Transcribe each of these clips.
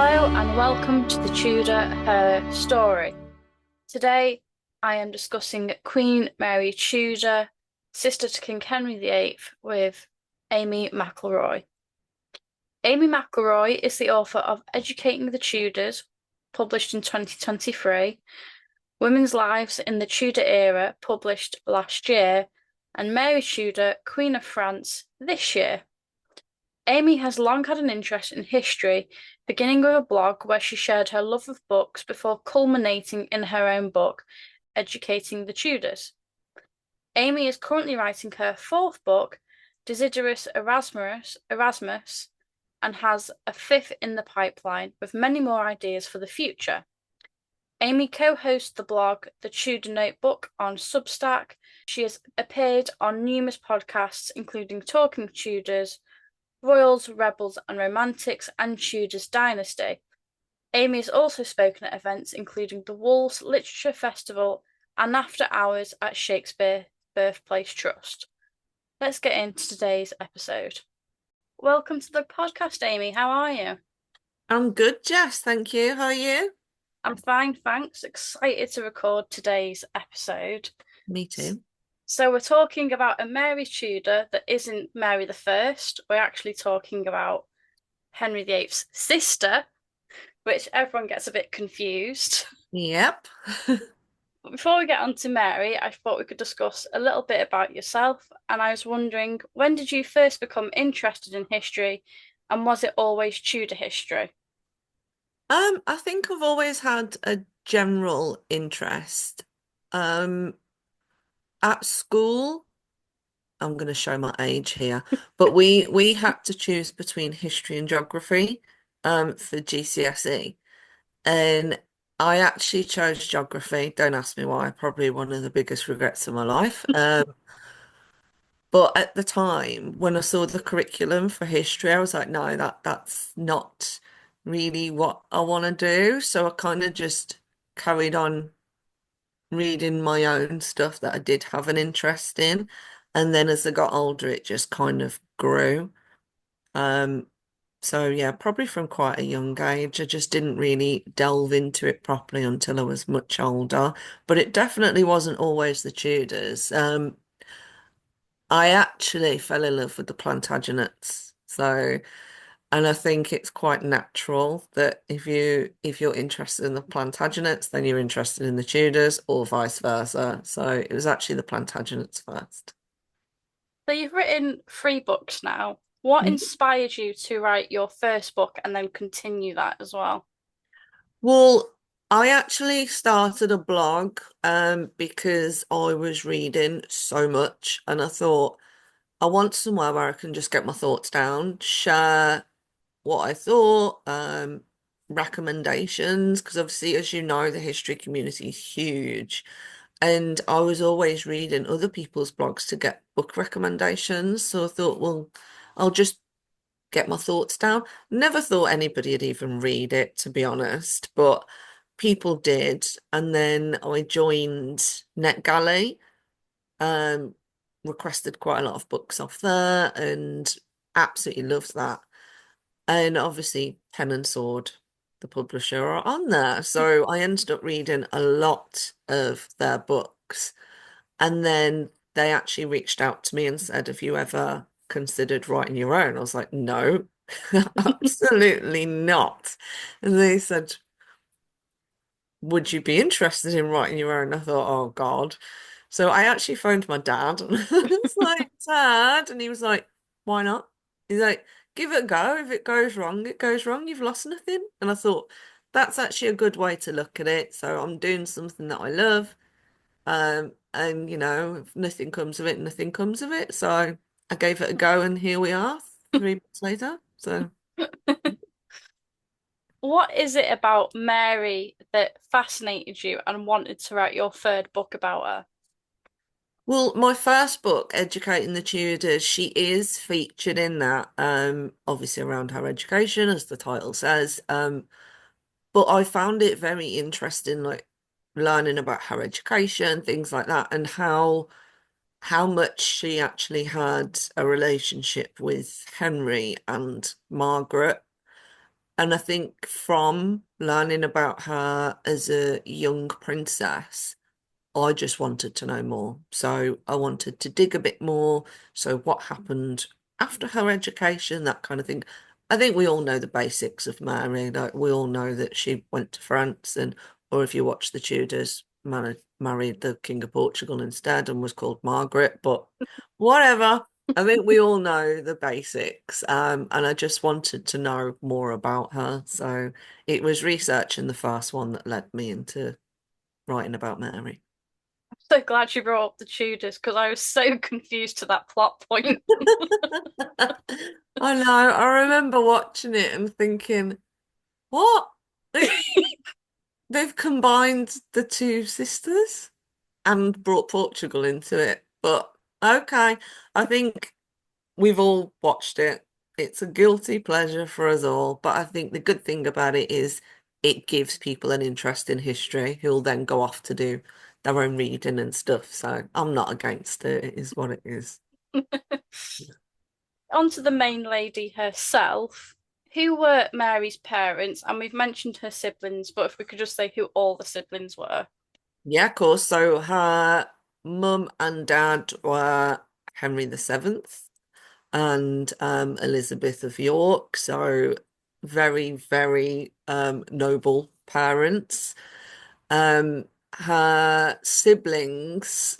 Hello and welcome to the Tudor Her Story. Today I am discussing Queen Mary Tudor, sister to King Henry VIII, with Amy McElroy. Amy McElroy is the author of Educating the Tudors, published in 2023, Women's Lives in the Tudor Era, published last year, and Mary Tudor, Queen of France, this year. Amy has long had an interest in history, beginning with a blog where she shared her love of books before culminating in her own book, Educating the Tudors. Amy is currently writing her fourth book, Desiderius Erasmus, and has a fifth in the pipeline, with many more ideas for the future. Amy co-hosts the blog The Tudor Notebook on Substack. She has appeared on numerous podcasts, including Talking Tudors, Royals, Rebels and Romantics, and Tudors Dynasty. Amy has also spoken at events including the Wolves Literature Festival and After Hours at Shakespeare Birthplace Trust. Let's get into today's episode. Welcome to the podcast, Amy. How are you? I'm good, Jess. Thank you. How are you? I'm fine, thanks. Excited to record today's episode. Me too. So we're talking about a Mary Tudor that isn't Mary the First. We're actually talking about Henry VIII's sister, which everyone gets a bit confused. Yep. But before we get on to Mary, I thought we could discuss a little bit about yourself. And I was wondering, when did you first become interested in history, and was it always Tudor history? I think I've always had a general interest. Um, at school, I'm going to show my age here, but we had to choose between history and geography for GCSE. And I actually chose geography. Don't ask me why, probably one of the biggest regrets of my life. But at the time, when I saw the curriculum for history, I was like, no, that's not really what I want to do. So I kind of just carried on reading my own stuff that I did have an interest in. And then as I got older, it just kind of grew. Um, so yeah, probably from quite a young age. I just didn't really delve into it properly until I was much older. But it definitely wasn't always the Tudors. I actually fell in love with the Plantagenets. So, and I think it's quite natural that if you're interested in the Plantagenets, then you're interested in the Tudors or vice versa. So it was actually the Plantagenets first. So you've written three books now. What Mhm. inspired you to write your first book and then continue that as well? Well, I actually started a blog because I was reading so much and I thought I want somewhere where I can just get my thoughts down, share what I thought, recommendations, because obviously, as you know, the history community is huge. And I was always reading other people's blogs to get book recommendations. So I thought, well, I'll just get my thoughts down. Never thought anybody would even read it, to be honest, but people did. And then I joined NetGalley, um, requested quite a lot of books off there and absolutely loved that. And obviously, Pen and Sword, the publisher, are on there. So I ended up reading a lot of their books. And then they actually reached out to me and said, have you ever considered writing your own? I was like, no, absolutely not. And they said, would you be interested in writing your own? I thought, oh God. So I actually phoned my dad and it's like, Dad. And he was like, why not? He's like, give it a go. If it goes wrong, it goes wrong. You've lost nothing. And I thought, that's actually a good way to look at it. So I'm doing something that I love. And if nothing comes of it, nothing comes of it. So I gave it a go and here we are 3 months later. So What is it about Mary that fascinated you and wanted to write your third book about her? well, my first book, Educating the Tudors, she is featured in that, obviously around her education, as the title says. But I found it very interesting, like learning about her education, things like that, and how much she actually had a relationship with Henry and Margaret. And I think from learning about her as a young princess, I just wanted to know more. So I wanted to dig a bit more. So what happened after her education, that kind of thing. I think we all know the basics of Mary. Like we all know that she went to France and, or if you watch the Tudors, married the King of Portugal instead and was called Margaret. But whatever. I think we all know the basics. And I just wanted to know more about her. So it was researching the first one that led me into writing about Mary. So glad you brought up the Tudors because I was so confused to that plot point. I know. I remember watching it and thinking, what? They've combined the two sisters and brought Portugal into it. But okay, I think we've all watched it. It's a guilty pleasure for us all. But I think the good thing about it is it gives people an interest in history who'll then go off to do their own reading and stuff. So I'm not against it. It is what it is. On to the main lady herself. Who were Mary's parents? And we've mentioned her siblings, but if we could just say who all the siblings were. Yeah, of course. So her mum and dad were Henry VII and Elizabeth of York. So very, very noble parents. Her siblings,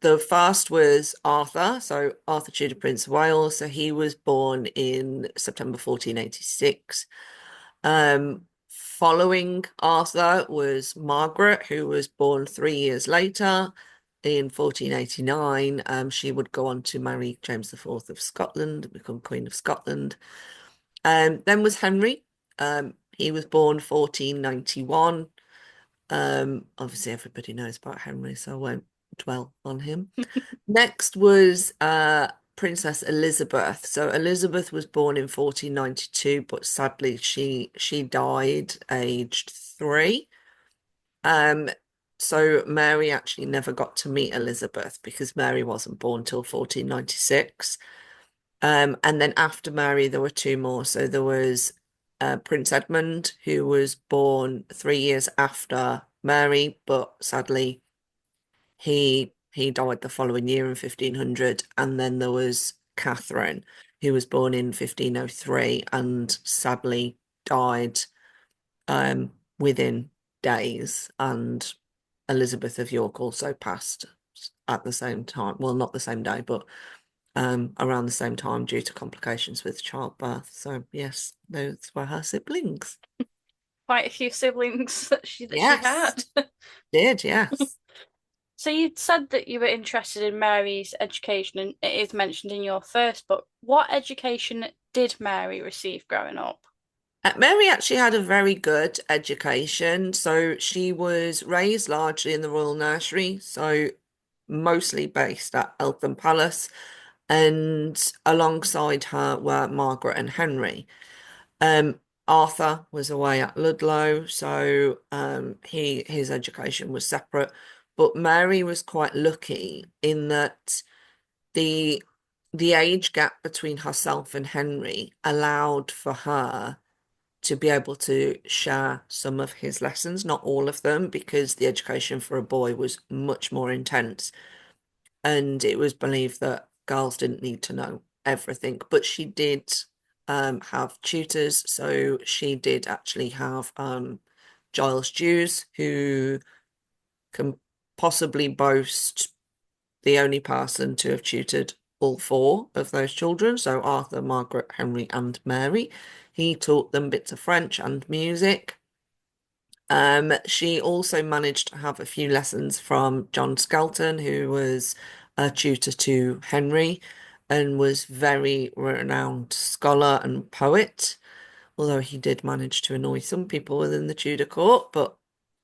the first was Arthur, so Arthur Tudor, Prince of Wales. So he was born in September 1486. Following Arthur was Margaret, who was born 3 years later in 1489. She would go on to marry James IV of Scotland, become Queen of Scotland. Then was Henry. He was born 1491. Obviously, everybody knows about Henry, so I won't dwell on him. Next was Princess Elizabeth. So Elizabeth was born in 1492, but sadly she died aged 3. Um, so Mary actually never got to meet Elizabeth because Mary wasn't born till 1496. And then after Mary, there were two more. So there was Prince Edmund, who was born 3 years after Mary, but sadly he died the following year in 1500. And then there was Catherine, who was born in 1503 and sadly died within days. And Elizabeth of York also passed at the same time. Well, not the same day, but around the same time due to complications with childbirth. So yes, those were her siblings. Quite a few siblings that she Yes, had. did, yes. So you said that you were interested in Mary's education, and it is mentioned in your first book. What education did Mary receive growing up? Mary actually had a very good education. So she was raised largely in the royal nursery, so mostly based at Eltham Palace. And alongside her were Margaret and Henry. Um, Arthur was away at Ludlow, so his education was separate. But Mary was quite lucky in that the the age gap between herself and Henry allowed for her to be able to share some of his lessons, not all of them, because the education for a boy was much more intense. And it was believed that girls didn't need to know everything, but she did have tutors. So she did actually have Giles Dews, who can possibly boast the only person to have tutored all four of those children. So Arthur, Margaret, Henry, and Mary. He taught them bits of French and music. She also managed to have a few lessons from John Skelton, who was a tutor to Henry and was very renowned scholar and poet, although he did manage to annoy some people within the Tudor court, but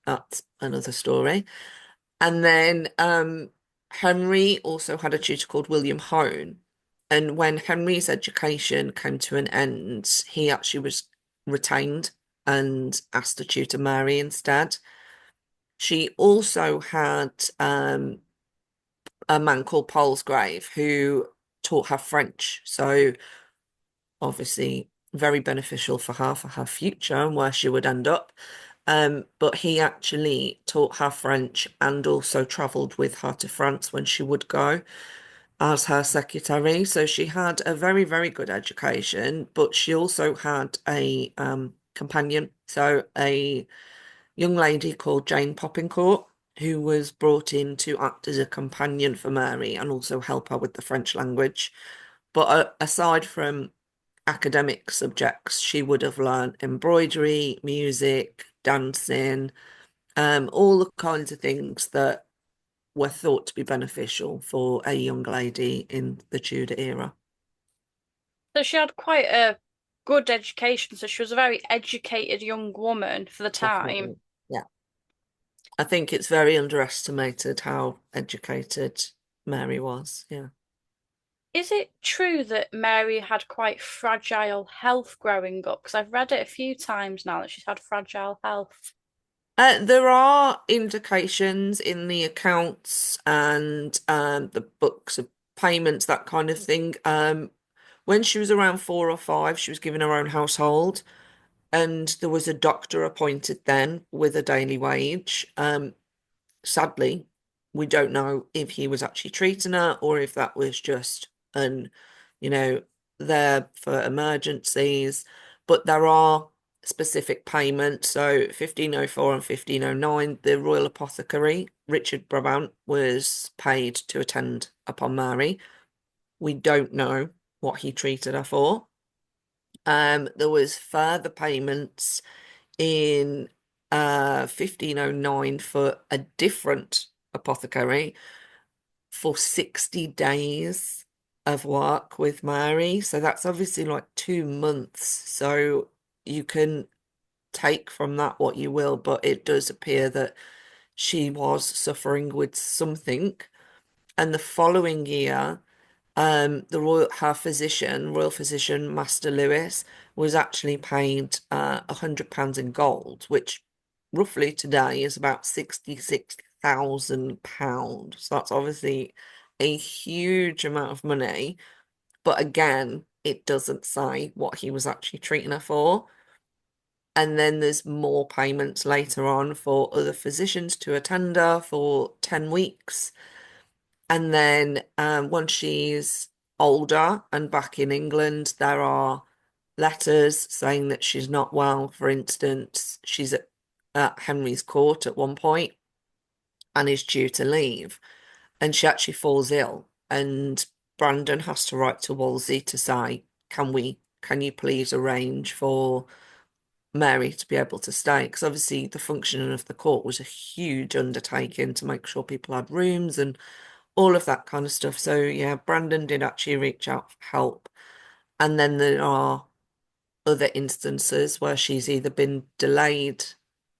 that's another story. And then Henry also had a tutor called William Hone. And when Henry's education came to an end, he actually was retained and asked to tutor Mary instead. She also had a man called Palsgrave who taught her French. So obviously very beneficial for her future and where she would end up. But he actually taught her French and also travelled with her to France when she would go as her secretary. So she had a very, very good education, but she also had a companion, so a young lady called Jane Poppincourt, who was brought in to act as a companion for Mary and also help her with the French language. But aside from academic subjects, she would have learned embroidery, music, dancing, all the kinds of things that were thought to be beneficial for a young lady in the Tudor era. So she had quite a good education, so she was a very educated young woman for the time. Definitely. Yeah. I think it's very underestimated how educated Mary was. Yeah. Is it true that Mary had quite fragile health growing up? Because I've read it a few times now that she's had fragile health. There are indications in the accounts and the books of payments, that kind of thing. When she was around 4 or 5, she was given her own household, and there was a doctor appointed then with a daily wage. Sadly, we don't know if he was actually treating her or if that was just you know, there for emergencies. But there are specific payments. So 1504 and 1509, the Royal Apothecary, Richard Brabant, was paid to attend upon Mary. We don't know what he treated her for. There was further payments in 1509 for a different apothecary for 60 days of work with Mary. So that's obviously like 2 months. So you can take from that what you will, but it does appear that she was suffering with something. And the following year, her physician, royal physician, Master Lewis, was actually paid £100 in gold, which roughly today is about £66,000. So that's obviously a huge amount of money. But again, it doesn't say what he was actually treating her for. And then there's more payments later on for other physicians to attend her for 10 weeks. And then once she's older and back in England, there are letters saying that she's not well. For instance, she's at Henry's court at one point and is due to leave. And she actually falls ill. And Brandon has to write to Wolsey to say, can you please arrange for Mary to be able to stay? Because obviously the functioning of the court was a huge undertaking to make sure people had rooms and all of that kind of stuff. So yeah, Brandon did actually reach out for help. And then there are other instances where she's either been delayed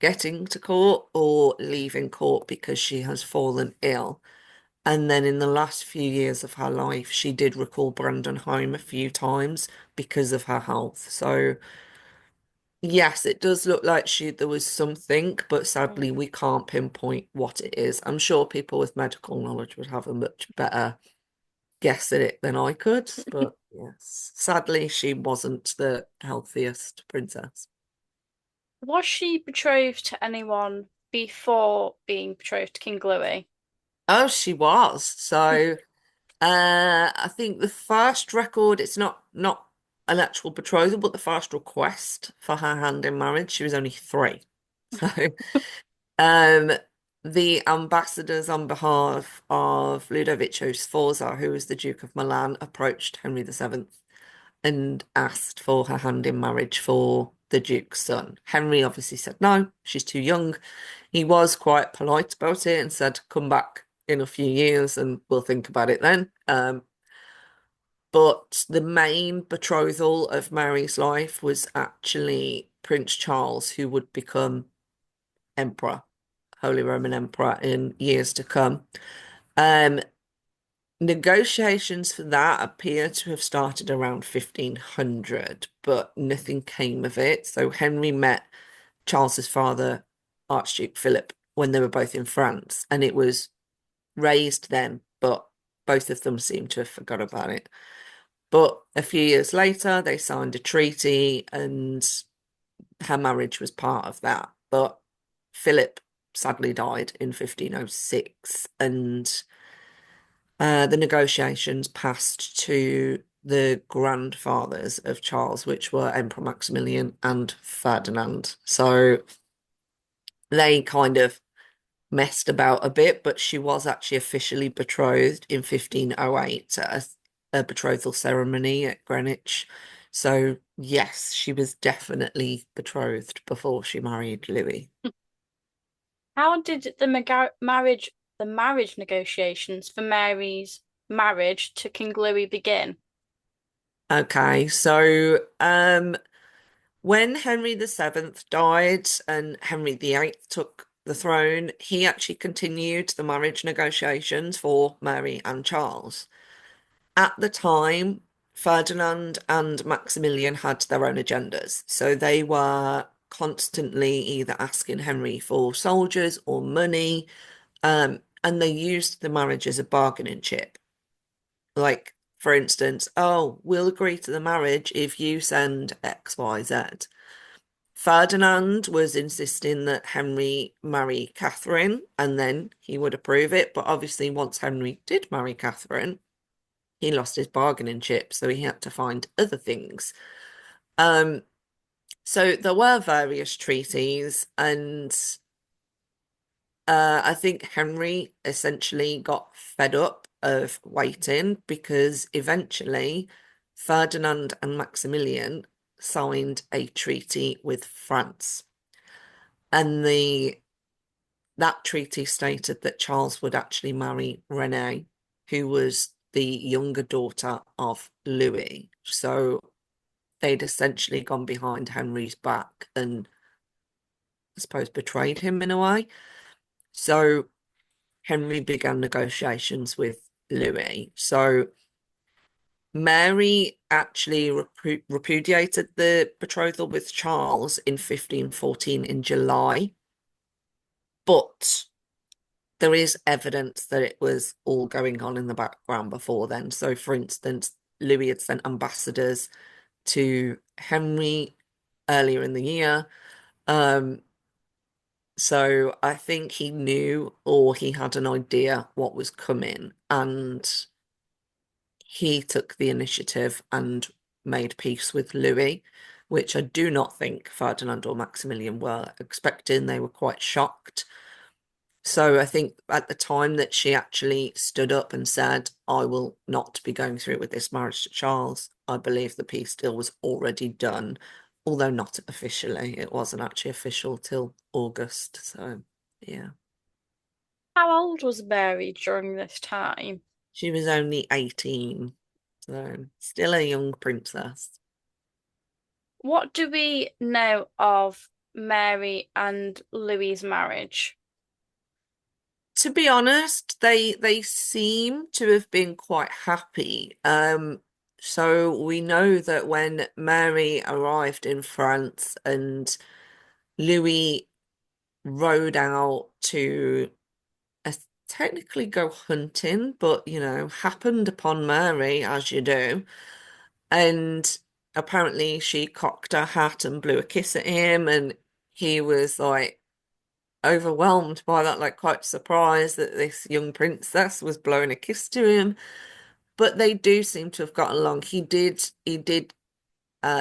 getting to court or leaving court because she has fallen ill. And then in the last few years of her life, she did recall Brandon home a few times because of her health. So yes, it does look like there was something, but sadly Mm. we can't pinpoint what it is. I'm sure people with medical knowledge would have a much better guess at it than I could, but yes, sadly, she wasn't the healthiest princess. Was she betrothed to anyone before being betrothed to King Louis? Oh, she was. So, I think the first record, it's not an actual betrothal, but the first request for her hand in marriage, she was only 3. So, um, the ambassadors on behalf of Ludovico Sforza, who was the Duke of Milan, approached Henry VII and asked for her hand in marriage for the Duke's son. Henry obviously said no, she's too young. He was quite polite about it and said, come back in a few years and we'll think about it then. But the main betrothal of Mary's life was actually Prince Charles, who would become Emperor, Holy Roman Emperor in years to come. Um, Negotiations for that appear to have started around 1500, but nothing came of it. So Henry met Charles's father, Archduke Philip, when they were both in France, and it was raised then, but both of them seem to have forgot about it. But a few years later, they signed a treaty and her marriage was part of that. But Philip sadly died in 1506, and the negotiations passed to the grandfathers of Charles, which were Emperor Maximilian and Ferdinand. So they kind of messed about a bit, but she was actually officially betrothed in 1508 at a betrothal ceremony at Greenwich. So, yes, she was definitely betrothed before she married Louis. How did the marriage negotiations for Mary's marriage to King Louis begin? Okay, so when Henry VII died and Henry VIII took the throne, he actually continued the marriage negotiations for Mary and Charles. At the time, Ferdinand and Maximilian had their own agendas. So they were constantly either asking Henry for soldiers or money, and they used the marriage as a bargaining chip. Like, for instance, oh, we'll agree to the marriage if you send X, Y, Z. Ferdinand was insisting that Henry marry Catherine and then he would approve it. But obviously, once Henry did marry Catherine, he lost his bargaining chip, so he had to find other things. Um, so there were various treaties, and I think Henry essentially got fed up of waiting because eventually Ferdinand and Maximilian signed a treaty with France. And the that treaty stated that Charles would actually marry Renee, who was the younger daughter of Louis. So they'd essentially gone behind Henry's back and I suppose betrayed him in a way. So Henry began negotiations with Louis. So Mary actually repudiated the betrothal with Charles in 1514 in July, but there is evidence that it was all going on in the background before then. So, for instance, Louis had sent ambassadors to Henry earlier in the year. Um, so I think he knew or he had an idea what was coming, and he took the initiative and made peace with Louis, which I do not think Ferdinand or Maximilian were expecting. They were quite shocked. So I think at the time that she actually stood up and said, I will not be going through with this marriage to Charles, I believe the peace deal was already done, although not officially. It wasn't actually official till August. So, yeah. How old was Mary during this time? She was only 18, so still a young princess. What do we know of Mary and Louis's marriage? To be honest, they seem to have been quite happy. So we know that when Mary arrived in France and Louis rode out to technically go hunting, but happened upon Mary as you do. And apparently she cocked her hat and blew a kiss at him, and he was like overwhelmed by that, like quite surprised that this young princess was blowing a kiss to him. But they do seem to have gotten along. He did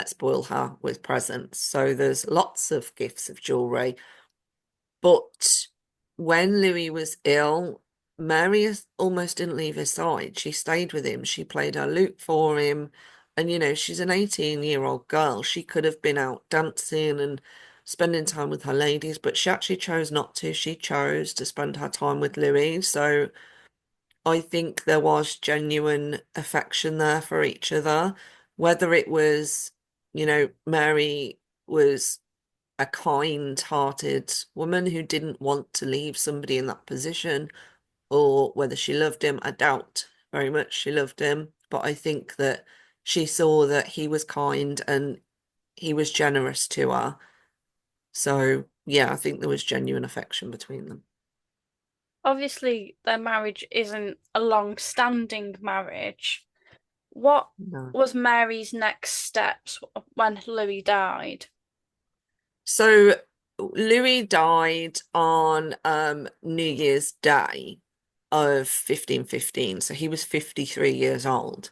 spoil her with presents. So there's lots of gifts of jewelry. But when Louis was ill, Mary almost didn't leave his side. She stayed with him. She played her lute for him. And, she's an 18-year-old girl. She could have been out dancing and spending time with her ladies, but she actually chose not to. She chose to spend her time with Louis. So I think there was genuine affection there for each other. Whether it was, Mary was a kind-hearted woman who didn't want to leave somebody in that position, or whether she loved him, I doubt very much she loved him. But I think that she saw that he was kind and he was generous to her. So, yeah, I think there was genuine affection between them. Obviously, their marriage isn't a long-standing marriage. What No. was Mary's next steps when Louis died? So Louis died on New Year's Day of 1515. So he was 53 years old.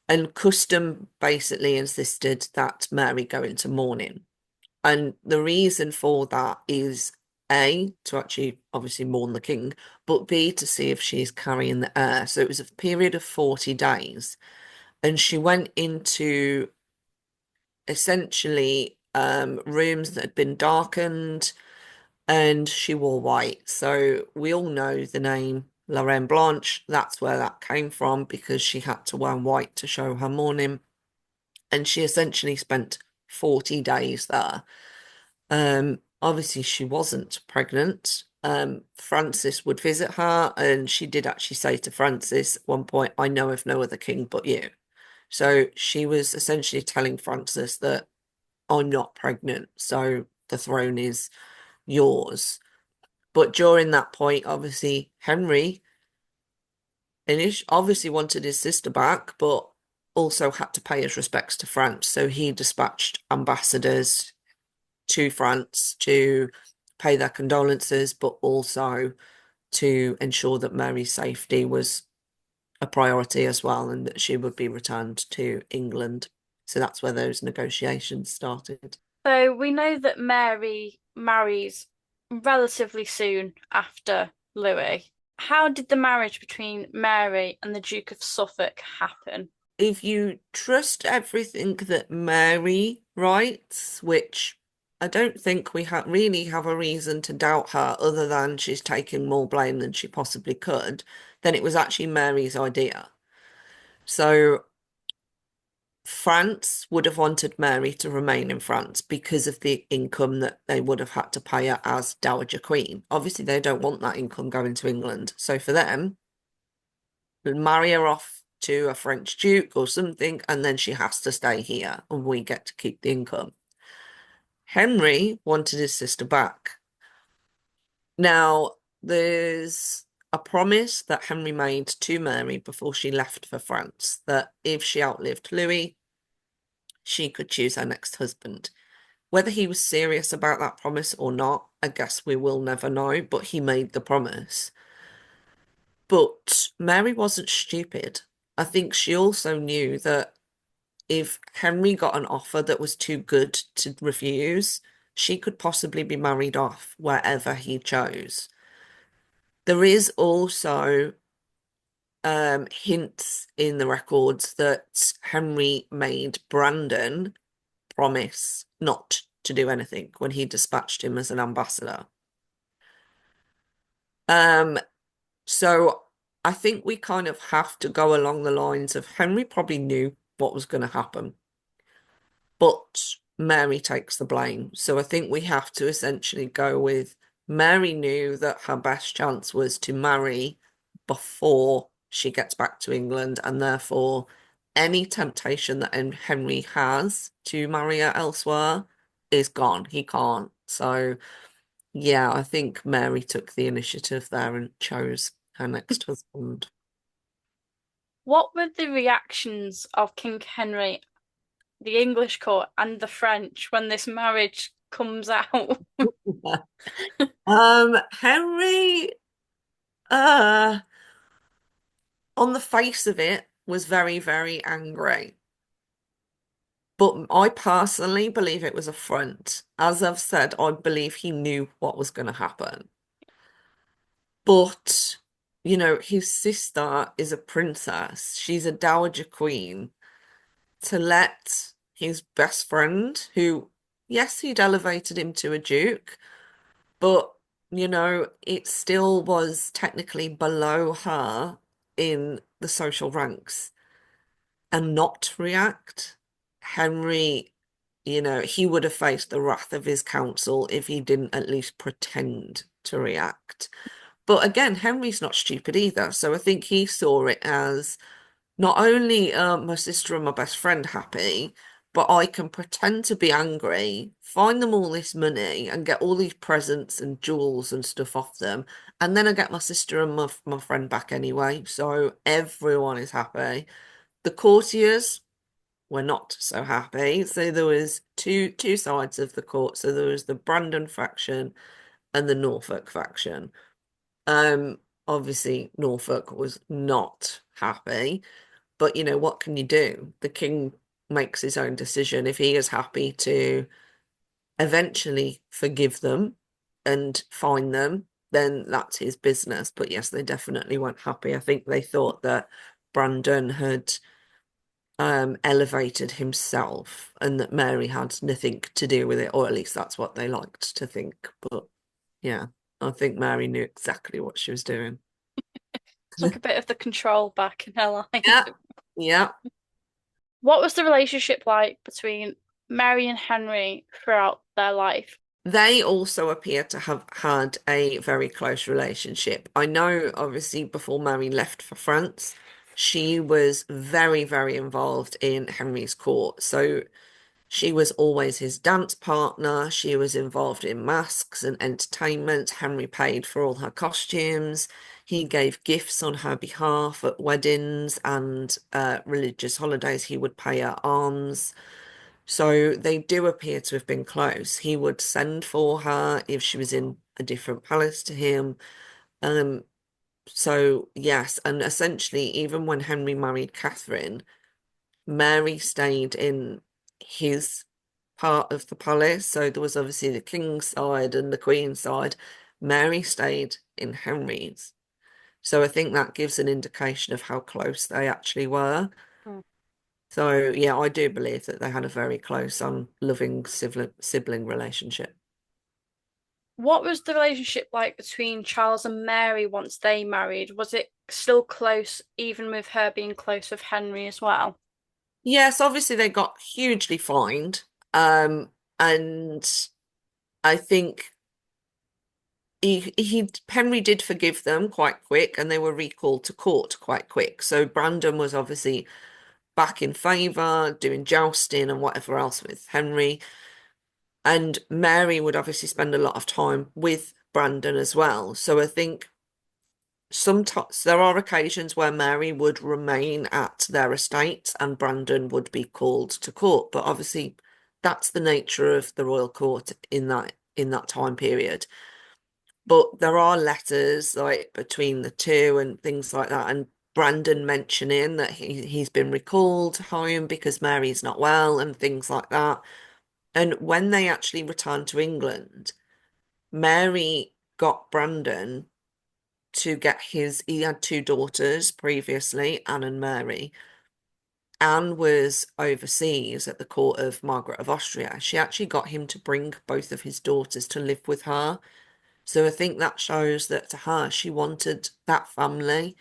And custom basically insisted that Mary go into mourning. And the reason for that is A, to actually obviously mourn the king, but B, to see if she's carrying the heir. So it was a period of 40 days. And she went into essentially rooms that had been darkened and she wore white. So we all know the name Lorraine Blanche. That's where that came from because she had to wear white to show her mourning. And she essentially spent 40 days there. Obviously, she wasn't pregnant. Francis would visit her, and she did actually say to Francis at one point, I know of no other king but you. So she was essentially telling Francis that I'm not pregnant, so the throne is yours. But during that point, obviously, Henry obviously wanted his sister back, but also had to pay his respects to France. So he dispatched ambassadors to France to pay their condolences, but also to ensure that Mary's safety was a priority as well and that she would be returned to England. So that's where those negotiations started. So we know that Mary marries relatively soon after Louis. How did the marriage between Mary and the Duke of Suffolk happen? If you trust everything that Mary writes, which I don't think we really have a reason to doubt her other than she's taking more blame than she possibly could, then it was actually Mary's idea. So France would have wanted Mary to remain in France because of the income that they would have had to pay her as Dowager Queen. Obviously, they don't want that income going to England. So for them, marry her off to a French duke or something, and then she has to stay here and we get to keep the income. Henry wanted his sister back. Now, there's a promise that Henry made to Mary before she left for France that if she outlived Louis, she could choose her next husband. Whether he was serious about that promise or not, I guess we will never know, but he made the promise. But Mary wasn't stupid. I think she also knew that if Henry got an offer that was too good to refuse, she could possibly be married off wherever he chose. There is also hints in the records that Henry made Brandon promise not to do anything when he dispatched him as an ambassador. Um, so I think we kind of have to go along the lines of Henry probably knew what was going to happen, but Mary takes the blame. So I think we have to essentially go with Mary knew that her best chance was to marry before she gets back to England, and therefore any temptation that Henry has to marry her elsewhere is gone. He can't. So yeah, I think Mary took the initiative there and chose her next husband. What were the reactions of King Henry, the English court, and the French when this marriage comes out? Henry, uh, on the face of it, was very, very angry. But I personally believe it was a front. As I've said, I believe he knew what was going to happen. But, his sister is a princess. She's a dowager queen. To let his best friend, who, yes, he'd elevated him to a duke, but, it still was technically below her in the social ranks and not react. Henry, he would have faced the wrath of his council if he didn't at least pretend to react. But again, Henry's not stupid either. So I think he saw it as not only my sister and my best friend happy, but I can pretend to be angry, find them all this money, and get all these presents and jewels and stuff off them. And then I get my sister and my friend back anyway. So everyone is happy. The courtiers were not so happy. So there was two sides of the court. So there was the Brandon faction and the Norfolk faction. Um, Obviously Norfolk was not happy, but what can you do? The king makes his own decision. If he is happy to eventually forgive them and fine them, then that's his business. But yes, they definitely weren't happy. I think they thought that Brandon had elevated himself and that Mary had nothing to do with it, or at least that's what they liked to think. But yeah, I think Mary knew exactly what she was doing. Took a bit of the control back in her life. Yeah, yeah. What was the relationship like between Mary and Henry throughout their life? They also appear to have had a very close relationship. I know, obviously, before Mary left for France, she was very, very involved in Henry's court. So she was always his dance partner. She was involved in masks and entertainment. Henry paid for all her costumes. He gave gifts on her behalf at weddings and religious holidays. He would pay her alms. So they do appear to have been close. He would send for her if she was in a different palace to him. Um, so yes, and essentially, even when Henry married Catherine, Mary stayed in his part of the palace. So there was obviously the king's side and the queen's side. Mary stayed in Henry's. So I think that gives an indication of how close they actually were. Hmm. So yeah, I do believe that they had a very close, loving sibling relationship. What was the relationship like between Charles and Mary once they married? Was it still close, even with her being close with Henry as well? Yes, obviously they got hugely fined. And I think he Henry did forgive them quite quick, and they were recalled to court quite quick. So Brandon was obviously back in favour, doing jousting and whatever else with Henry. And Mary would obviously spend a lot of time with Brandon as well. So I think sometimes there are occasions where Mary would remain at their estate and Brandon would be called to court. But obviously that's the nature of the royal court in that time period. But there are letters like between the two and things like that. And Brandon mentioning that he's been recalled home because Mary's not well and things like that. And when they actually returned to England, Mary got Brandon to get he had two daughters previously, Anne and Mary. Anne was overseas at the court of Margaret of Austria. She actually got him to bring both of his daughters to live with her. So I think that shows that to her, she wanted that family.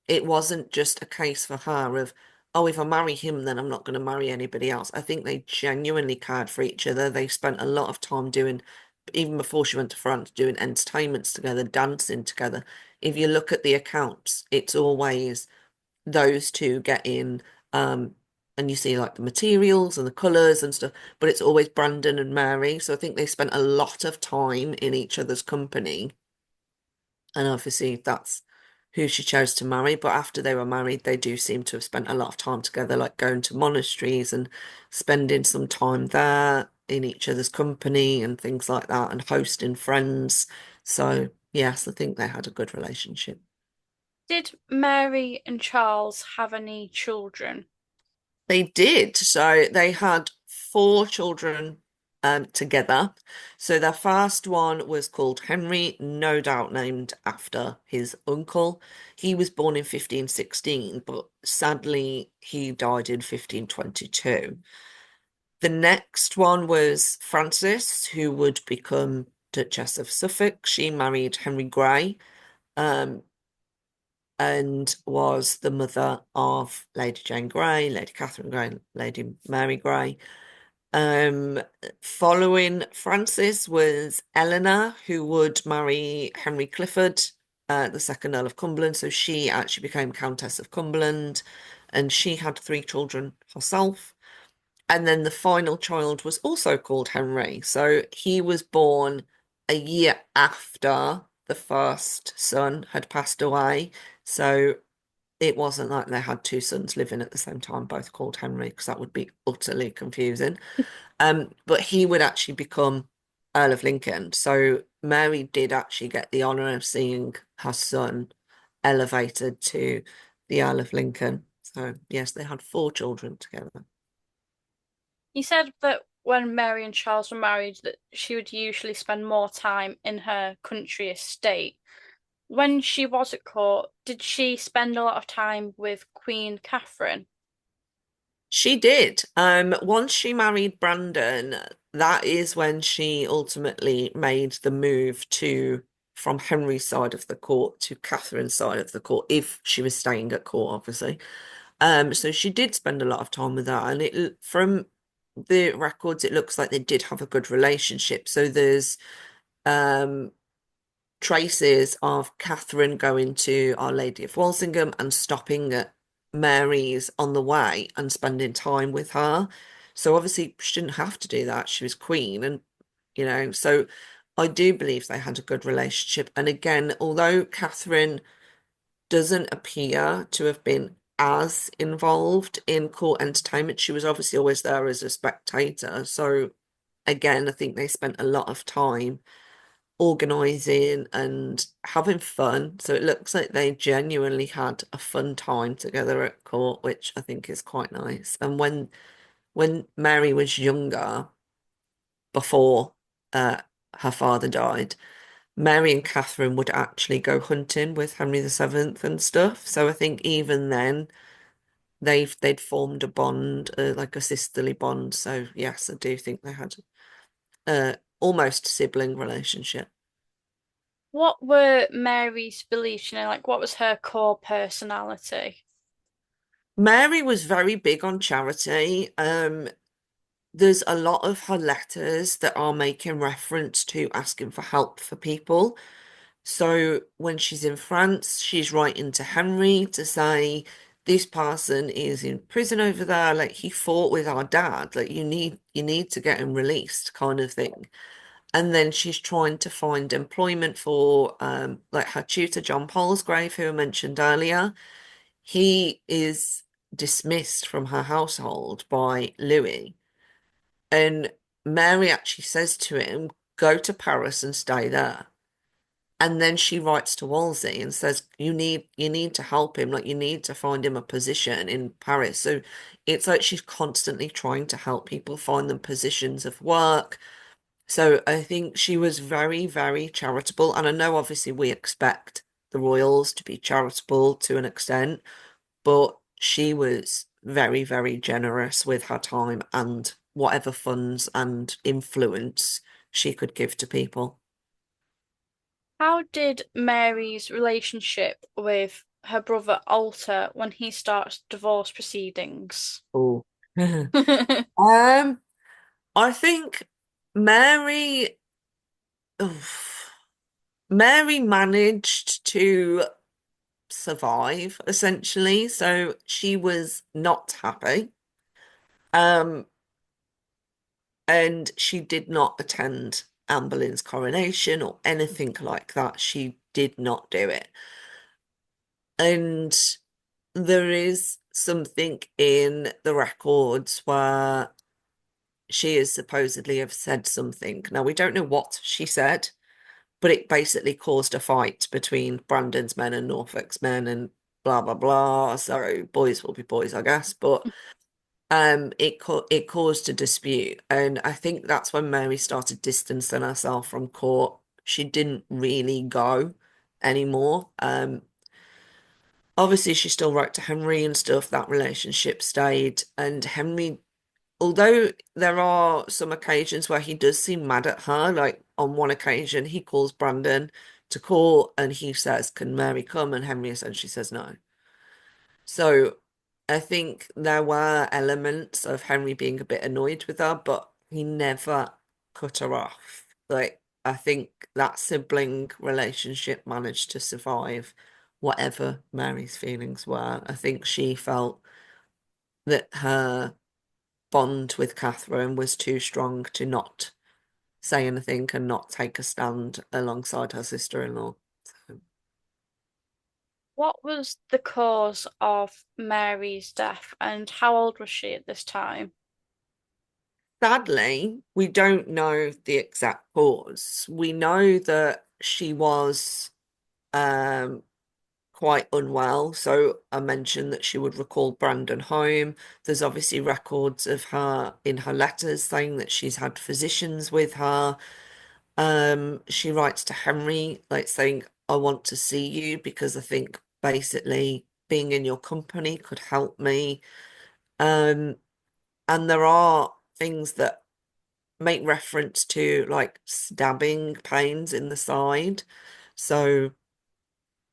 It wasn't just a case for her of, oh, if I marry him, then I'm not going to marry anybody else. I think they genuinely cared for each other. They spent a lot of time doing, even before she went to France, doing entertainments together, dancing together. If you look at the accounts, it's always those two get in, and you see like the materials and the colours and stuff, but it's always Brandon and Mary. So I think they spent a lot of time in each other's company. And obviously that's who she chose to marry. But after they were married, they do seem to have spent a lot of time together, like going to monasteries and spending some time there in each other's company and things like that, and hosting friends. So yes, I think they had a good relationship. Did Mary and Charles have any children? They did. So they had four children together. So their first one was called Henry, no doubt named after his uncle. He was born in 1516, but sadly he died in 1522. The next one was Frances, who would become Duchess of Suffolk. She married Henry Grey. Um, and was the mother of Lady Jane Grey, Lady Catherine Grey, Lady Mary Grey. Um, Following Frances was Eleanor, who would marry Henry Clifford, the second Earl of Cumberland. So she actually became Countess of Cumberland, and she had three children herself. And then the final child was also called Henry. So he was born a year after the first son had passed away. So it wasn't like they had two sons living at the same time, both called Henry, because that would be utterly confusing. But he would actually become Earl of Lincoln. So Mary did actually get the honour of seeing her son elevated to the Earl of Lincoln. So yes, they had four children together. He said that when Mary and Charles were married, that she would usually spend more time in her country estate. When she was at court, did she spend a lot of time with Queen Catherine? She did. Once she married Brandon, that is when she ultimately made the move to from Henry's side of the court to Catherine's side of the court, if she was staying at court, obviously. So she did spend a lot of time with her, and it from the records, it looks like they did have a good relationship. So there's um traces of Catherine going to Our Lady of Walsingham and stopping at Mary's on the way and spending time with her. So obviously she didn't have to do that. She was queen, and so I do believe they had a good relationship. And again, although Catherine doesn't appear to have been as involved in court entertainment, she was obviously always there as a spectator. So again, I think they spent a lot of time organizing and having fun. So it looks like they genuinely had a fun time together at court, which I think is quite nice. And when Mary was younger, before uh, her father died, Mary and Catherine would actually go hunting with Henry VII and stuff. So I think even then they'd formed a bond, like a sisterly bond. So yes, I do think they had almost sibling relationship. What were Mary's beliefs? Like what was her core personality? Mary was very big on charity. There's a lot of her letters that are making reference to asking for help for people. So when she's in France, she's writing to Henry to say, this person is in prison over there. Like he fought with our dad. Like you need to get him released, kind of thing. And then she's trying to find employment for like her tutor, John Palsgrave, who I mentioned earlier. He is dismissed from her household by Louis. And Mary actually says to him, go to Paris and stay there. And then she writes to Wolsey and says, you need to help him, like you need to find him a position in Paris. So it's like she's constantly trying to help people find them positions of work. So I think she was very, very charitable. And I know obviously we expect the royals to be charitable to an extent, but she was very, very generous with her time and whatever funds and influence she could give to people. How did Mary's relationship with her brother alter when he starts divorce proceedings? Oh. Um, I think Mary, oof, Mary managed to survive essentially. So she was not happy. Um, and she did not attend Anne Boleyn's coronation or anything like that. She did not do it. And there is something in the records where she is supposedly have said something. Now, we don't know what she said, but it basically caused a fight between Brandon's men and Norfolk's men and blah, blah, blah. So boys will be boys, I guess. But it caused a dispute, and I think that's when Mary started distancing herself from court. She didn't really go anymore. Obviously she still wrote to Henry and stuff. That relationship stayed, and Henry, although there are some occasions where he does seem mad at her, like on one occasion he calls Brandon to court and he says, "Can Mary come?" And Henry essentially says no. So I think there were elements of Henry being a bit annoyed with her, but he never cut her off. Like, I think that sibling relationship managed to survive whatever Mary's feelings were. I think she felt that her bond with Catherine was too strong to not say anything and not take a stand alongside her sister-in-law. So, What was the cause of Mary's death and how old was she at this time? Sadly, we don't know the exact cause. We know that she was um, quite unwell. So I mentioned that she would recall Brandon home. There's obviously records of her in her letters saying that she's had physicians with her. She writes to Henry, like saying, I want to see you because I think basically being in your company could help me. Um, and there are things that make reference to like stabbing pains in the side. So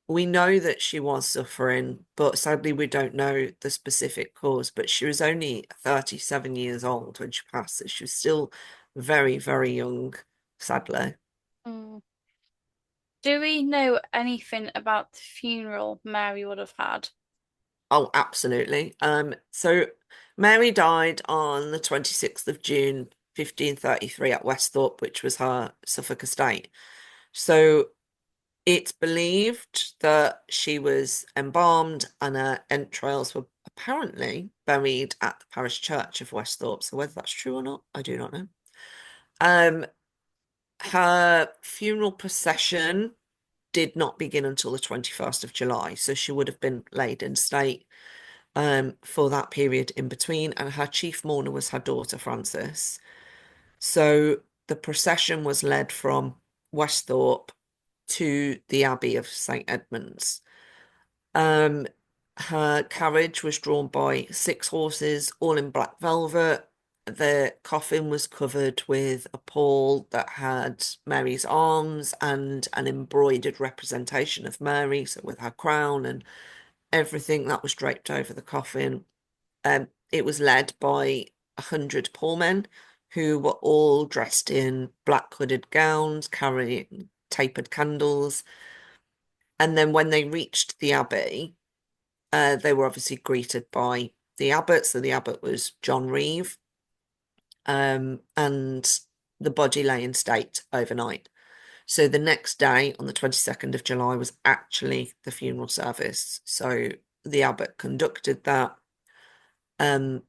we know that she was suffering, but sadly we don't know the specific cause. But she was only 37 years old when she passed, so she was still very, very young, sadly. Mm. Do we know anything about the funeral Mary would have had? Oh, absolutely. So Mary died on the 26th of June, 1533 at Westhorpe, which was her Suffolk estate. So it's believed that she was embalmed and her entrails were apparently buried at the parish church of Westhorpe. So whether that's true or not, I do not know. Um, Her funeral procession did not begin until the 21st of July, so she would have been laid in state for that period in between, and her chief mourner was her daughter Frances. So the procession was led from Westhorpe to the Abbey of St. Edmunds. Um, Her carriage was drawn by 6 horses, all in black velvet. The coffin was covered with a pall that had Mary's arms and an embroidered representation of Mary, so with her crown and everything that was draped over the coffin. It was led by 100 poor men who were all dressed in black hooded gowns, carrying tapered candles. And then when they reached the abbey, they were obviously greeted by the abbot. So the abbot was John Reeve, and the body lay in state overnight. So the next day, on the 22nd of July, was actually the funeral service. So the abbot conducted that. Um,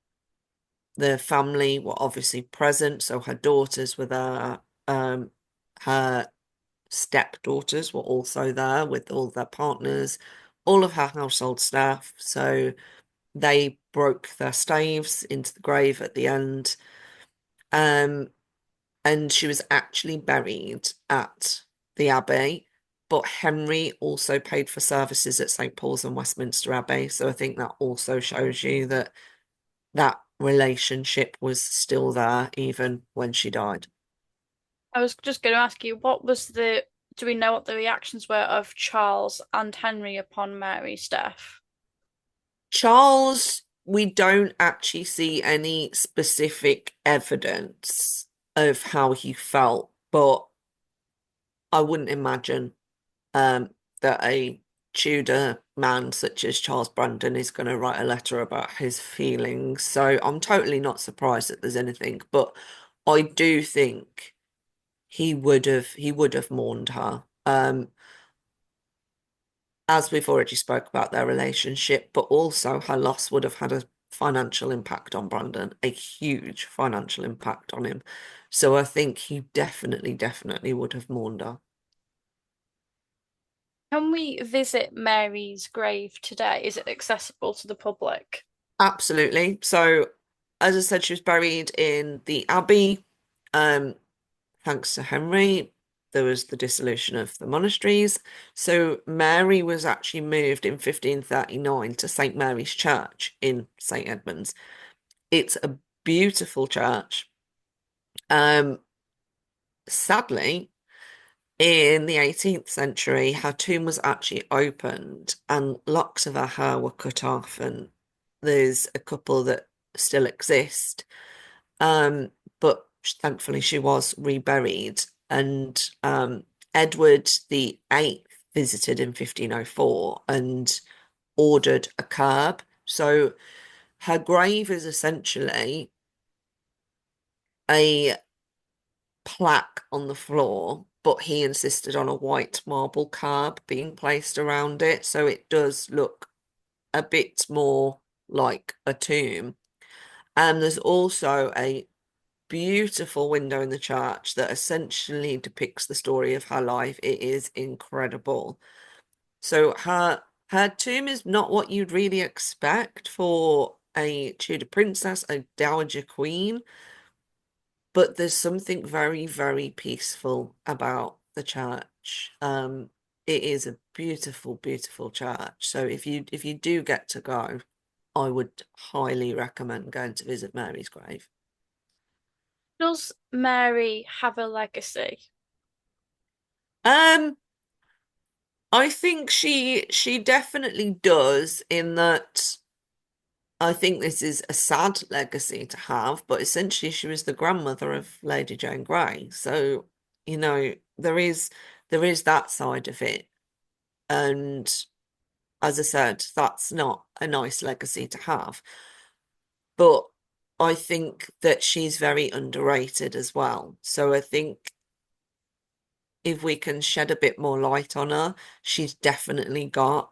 the family were obviously present, so her daughters were there. Her stepdaughters were also there with all their partners, all of her household staff. So they broke their staves into the grave at the end. Um, and she was actually buried at the Abbey, but Henry also paid for services at St. Paul's and Westminster Abbey. So I think that also shows you that that relationship was still there even when she died. I was just going to ask you, do we know what the reactions were of Charles and Henry upon Mary's death? Charles, we don't actually see any specific evidence of how he felt, but I wouldn't imagine that a Tudor man such as Charles Brandon is going to write a letter about his feelings. So I'm totally not surprised that there's anything, but I do think he would have mourned her. As we've already spoke about their relationship, but also her loss would have had a financial impact on Brandon, a huge financial impact on him. So I think he definitely, definitely would have mourned her. Can we visit Mary's grave today? Is it accessible to the public? Absolutely. So, as I said, she was buried in the Abbey. Um, Thanks to Henry, there was the dissolution of the monasteries. So Mary was actually moved in 1539 to St. Mary's Church in St. Edmunds. It's a beautiful church. Um, Sadly, in the 18th century, her tomb was actually opened and locks of her hair were cut off, and there's a couple that still exist. But thankfully she was reburied, and Edward the Eighth visited in 1504 and ordered a curb. So her grave is essentially a plaque on the floor but he insisted on a white marble curb being placed around it, so it does look a bit more like a tomb. And there's also a beautiful window in the church that essentially depicts the story of her life. It is incredible. So her tomb is not what you'd really expect for a Tudor princess, a dowager queen, but there's something very, very peaceful about the church. It is a beautiful, beautiful church. So if you do get to go, I would highly recommend going to visit Mary's grave. Does Mary have a legacy? Um, I think she definitely does in that I think this is a sad legacy to have, but essentially she was the grandmother of Lady Jane Grey. So, there is that side of it. And as I said, that's not a nice legacy to have. But I think that she's very underrated as well. So I think if we can shed a bit more light on her, she's definitely got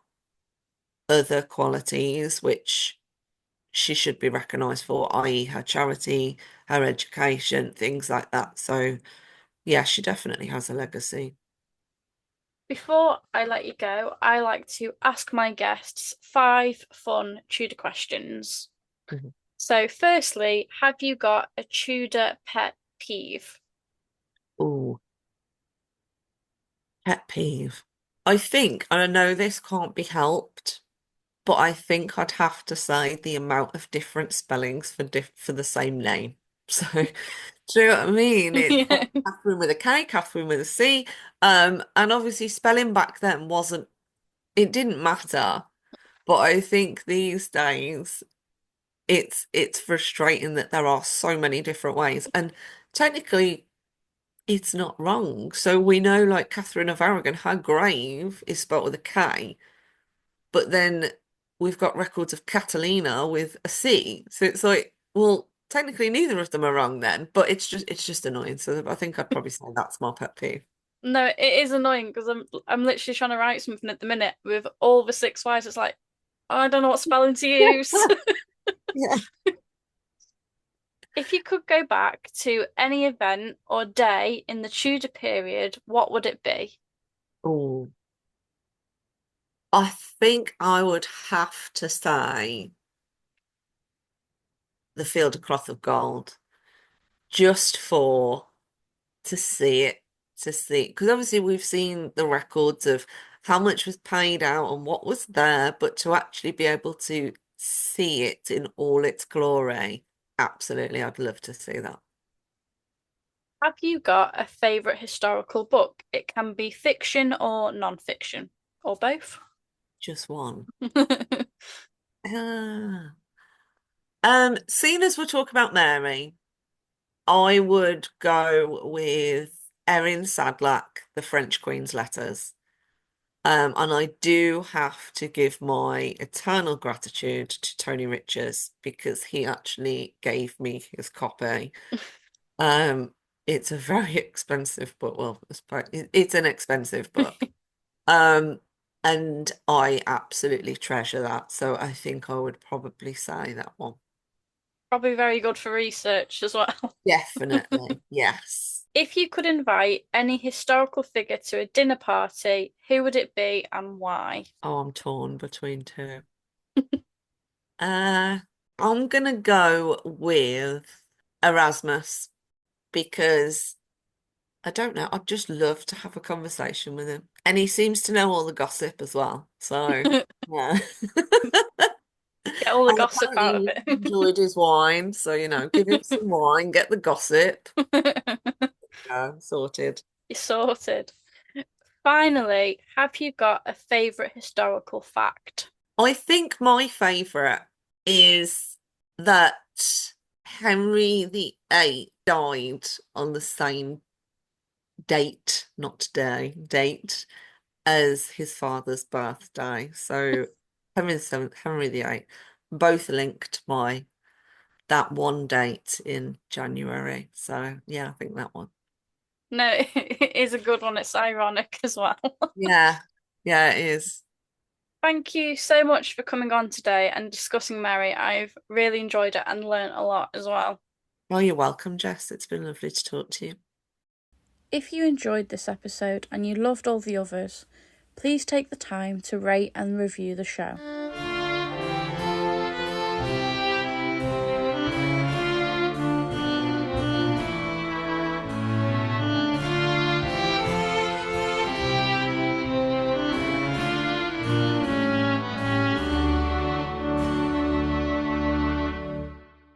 other qualities which she should be recognised for, i.e., her charity, her education, things like that. So, yeah, she definitely has a legacy. Before I let you go, I like to ask my guests five fun Tudor questions. Mhm. So, firstly, have you got a Tudor pet peeve? Ooh, pet peeve. I think, and I know this can't be helped, but I think I'd have to say the amount of different spellings for the same name. So, do you know what I mean? It's like Yeah. Catherine with a K, Catherine with a C. And obviously spelling back then it didn't matter. But I think these days it's frustrating that there are so many different ways. And technically it's not wrong. So we know like Catherine of Aragon, her grave is spelled with a K, but then we've got records of Catalina with a C. So it's like, well, technically neither of them are wrong then, but it's just annoying. So I think I'd probably say that's my pet peeve. No, it is annoying because I'm literally trying to write something at the minute with all the six Y's. It's like, I don't know what spelling to use. Yeah. If you could go back to any event or day in the Tudor period, what would it be? Oh, I think I would have to say the Field of Cloth of Gold, just for to see it, because obviously we've seen the records of how much was paid out and what was there, but to actually be able to see it in all its glory, absolutely, I'd love to see that. Have you got a favorite historical book? It can be fiction or non-fiction, or both. Just one. Ah. Seeing as we're talking about Mary, I would go with Erin Sadlack, The French Queen's Letters. And I do have to give my eternal gratitude to Tony Richards because he actually gave me his copy. Um, it's a very expensive book. Well, it's an expensive book. Um, and I absolutely treasure that. So I think I would probably say that one. Probably very good for research as well. Definitely. Yes. If you could invite any historical figure to a dinner party, who would it be and why? Oh, I'm torn between two. Uh, I'm gonna go with Erasmus because I don't know. I'd just love to have a conversation with him. And he seems to know all the gossip as well. So, Get yeah. all the And gossip apparently out of he it. enjoyed his wine. So, give him some wine, get the gossip. Yeah, sorted. You're sorted. Finally, have you got a favourite historical fact? I think my favourite is that Henry VIII died on the same date, not day, date as his father's birthday. So Henry VII, Henry VIII, both linked by that one date in January. So yeah, I think that one. No, it is a good one. It's ironic as well. Yeah, yeah, it is. Thank you so much for coming on today and discussing Mary. I've really enjoyed it and learnt a lot as well. Well, you're welcome, Jess. It's been lovely to talk to you. If you enjoyed this episode and you loved all the others, please take the time to rate and review the show.